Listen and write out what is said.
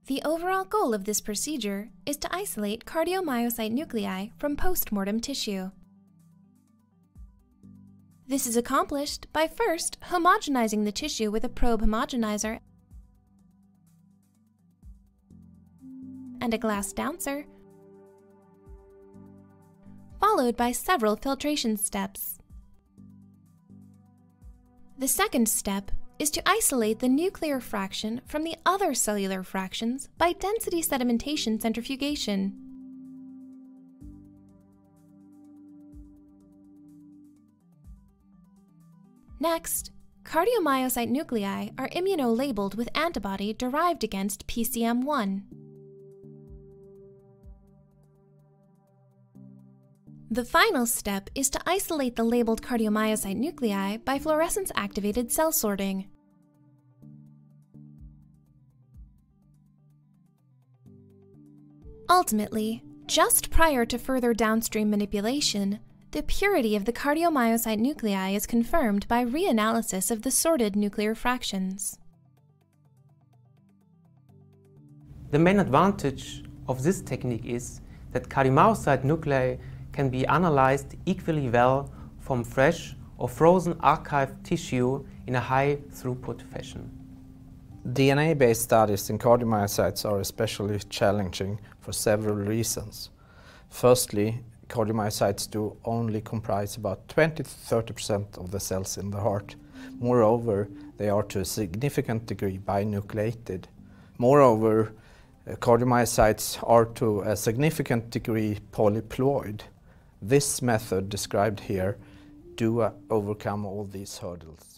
The overall goal of this procedure is to isolate cardiomyocyte nuclei from post-mortem tissue. This is accomplished by first homogenizing the tissue with a probe homogenizer and a glass downcer, followed by several filtration steps. The second step is to isolate the nuclear fraction from the other cellular fractions by density sedimentation centrifugation. Next, cardiomyocyte nuclei are immunolabeled with antibody derived against PCM1. The final step is to isolate the labeled cardiomyocyte nuclei by fluorescence-activated cell sorting. Ultimately, just prior to further downstream manipulation, the purity of the cardiomyocyte nuclei is confirmed by reanalysis of the sorted nuclear fractions. The main advantage of this technique is that cardiomyocyte nuclei can be analyzed equally well from fresh or frozen archived tissue in a high throughput fashion. DNA-based studies in cardiomyocytes are especially challenging for several reasons. Firstly, cardiomyocytes do only comprise about 20–30% of the cells in the heart. Moreover, they are to a significant degree binucleated. Moreover, cardiomyocytes are to a significant degree polyploid. This method described here do overcome all these hurdles.